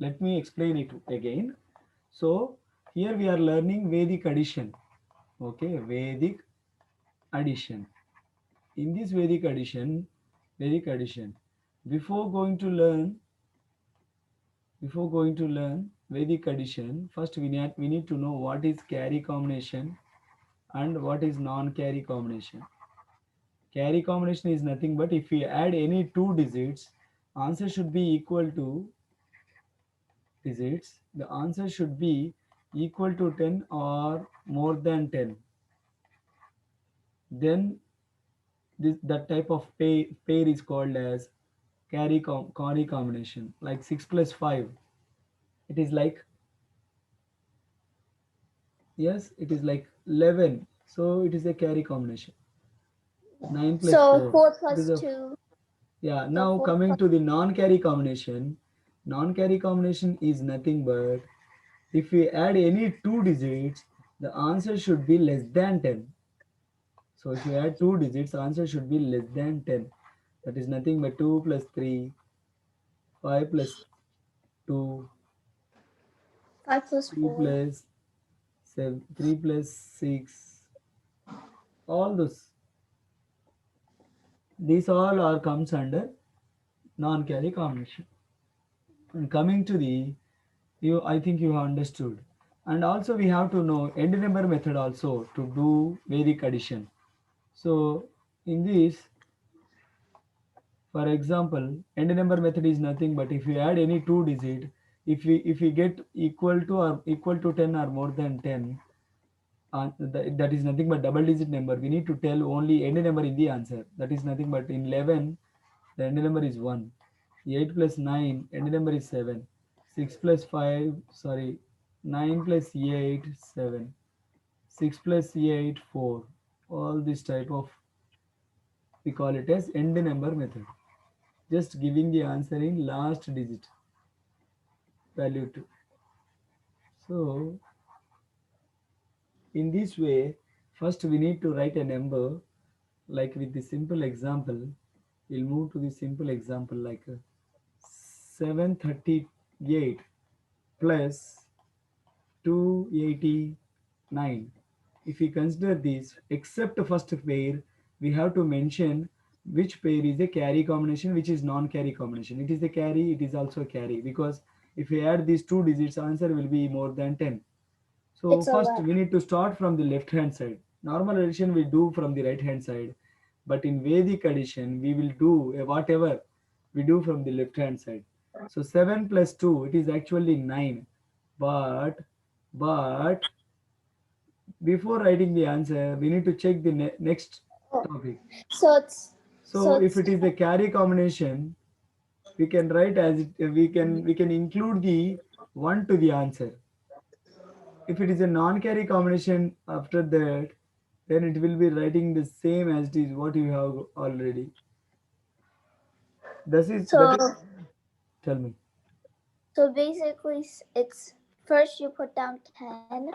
let me explain it again. So here we are learning Vedic addition. Okay, Vedic addition. In this Vedic addition, before going to learn, Vedic addition, first we need to know what is carry combination and what is non-carry combination. Carry combination is nothing but if we add any two digits, answer should be equal to digits. The answer should be equal to 10 or more than 10. Then that type of pair is called as carry combination. Like 6 plus 5, it is like, yes, it is like 11. So it is a carry combination. 9 plus So 4, 4 it is plus a, 2. yeah. So Now 4 coming plus to the non-carry combination. Non-carry combination is nothing but if we add any two digits, the answer should be less than 10. So if you add two digits, answer should be less than 10. That is nothing but 2 plus 3, 5 plus 2, 5 plus 3 4. plus 7, 3 plus 6, all those. These all are comes under non-carry combination. And coming to the, you, I think you have understood. And also we have to know end number method also to do Vedic addition. So in this, for example, end number method is nothing but if you add any two digit, if we get equal to 10 or more than 10, that is nothing but double digit number. We need to tell only end number in the answer. That is nothing but in 11, the end number is 1. 8 plus 9, end number is 7. 6 plus 5, sorry, 9 plus 8, 7. 6 plus 8, 4. All this type of, we call it as end number method. Just giving the answer in last digit value 2. So in this way, first we need to write a number. Like with the simple example, we'll move to the simple example like 738 plus 289. If we consider this, except the first pair, we have to mention which pair is a carry combination, which is non-carry combination. It is a carry, it is also a carry, because if we add these two digits, answer will be more than 10. So It's first 11. we need to start from the left hand side. Normal addition we do from the right hand side, but in Vedic addition we will do whatever we do from the left hand side. So 7 plus 2, it is actually 9. But but before writing the answer, we need to check the next Oh. topic. So it's so So if it's it is a carry combination, we can write as we can include the 1 to the answer. If it is a non-carry combination after that, then it will be writing the same as it is what you have already. That is so tell me. so basically it's first you put down 10.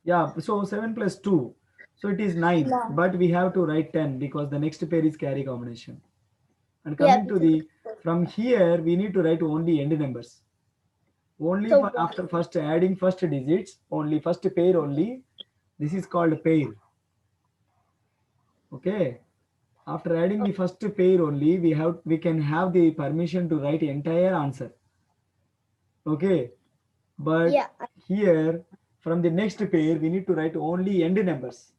Yeah, so 7 plus 2. So it is 9, No. but we have to write 10 because the next pair is carry combination. And Yeah, coming to because the, from here, we need to write only end numbers. Only so for one. after first adding first digits, only first pair only. This is called pair. Okay. After adding the first pair only, we can have the permission to write entire answer. Okay. But Yeah. here from the next pair, we need to write only end numbers.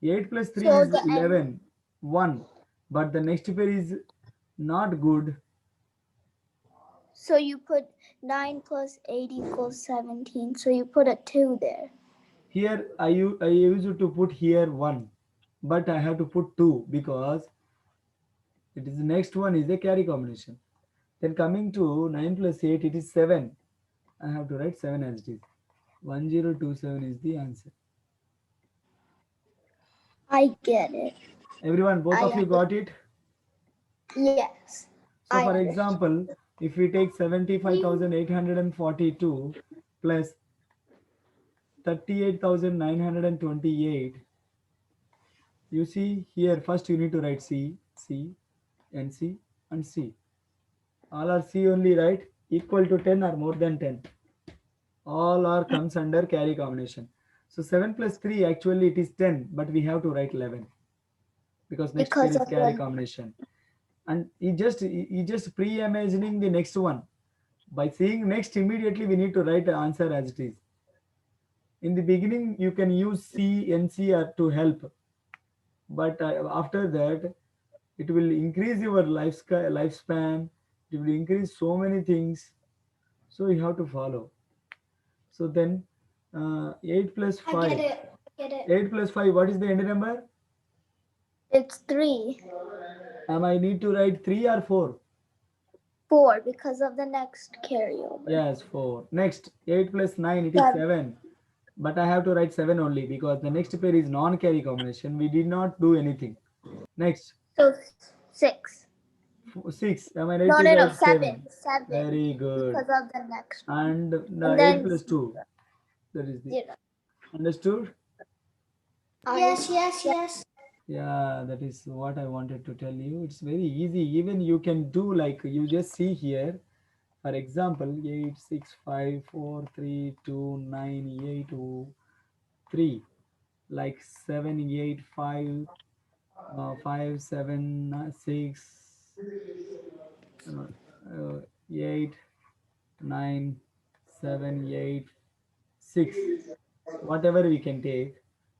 8 plus 3 So is the end. 11, 1. But the next pair is not good. So you put 9 plus 8 equals 17. So you put a 2 there. Here I used to put here 1. But I have to put 2 because it is the next one is a carry combination. Then coming to 9 plus 8, it is 7. I have to write 7 as it is. 1027 is the answer. I get it. Everyone, both I of you understand. got it? Yes. So I for understand. example, if we take 75,842 plus 38,928, you see here first you need to write C, C, and C, and C. All are C only, right? equal to 10 or more than 10. All are comes under carry combination. So 7 plus 3, actually it is 10, but we have to write 11 because next pair Because is of carry the combination. And he just pre-imagining the next one. By seeing next, immediately we need to write the answer as it is. In the beginning, you can use C, NC to help, but after that, it will increase your lifespan. It will increase so many things. So you have to follow. So then, 8 plus 5. Get it. 8 plus 5, what is the end number? it's 3, I need to write 3 or 4? 4 because of the next carryover. Yes, 4. Next, 8 plus 9, it is 7. 7. But I have to write 7 only because the next pair is non-carry combination. We did not do anything. Next, So 6. 6. Am I right No, to no, no, write 7. 7? 7 Very good. because of the next one. And the And 8 then plus 2. That is the 0. understood? Yes. Yeah, that is what I wanted to tell you. It's very easy. Even you can do like you just see here. For example, 8, 6, 5, 4, 3, 2, 9, 8, 3. Like 7, 8, 5, 5, 7, 6, uh, 8, 9, 7, 8, 6. Whatever we can take.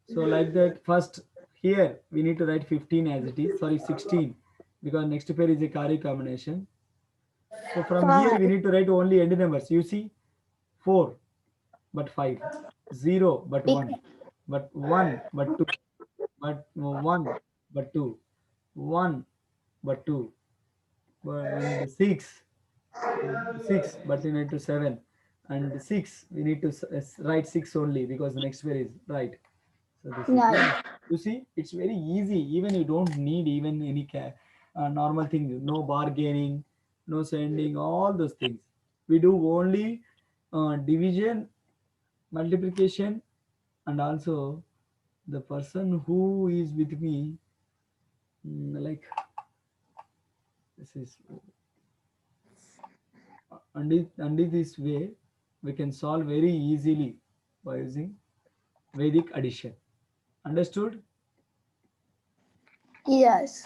So like that, first here we need to write 15 as it is. Sorry, 16 because next pair is a carry combination. So from here we 5. need to write only end numbers. You see, 4 but 5, 0 but 1, but 1 but 2, but 1 but 2, 1 but 2, and 6, 6 but we need to 7, and 6 we need to write 6 only because the next pair is right. So this is 9. you see, it's very easy. Even you don't need even any normal thing. No bargaining, no sending, all those things. We do only division, multiplication, and also the person who is with me, like this is under this way, we can solve very easily by using Vedic addition. Understood? Yes.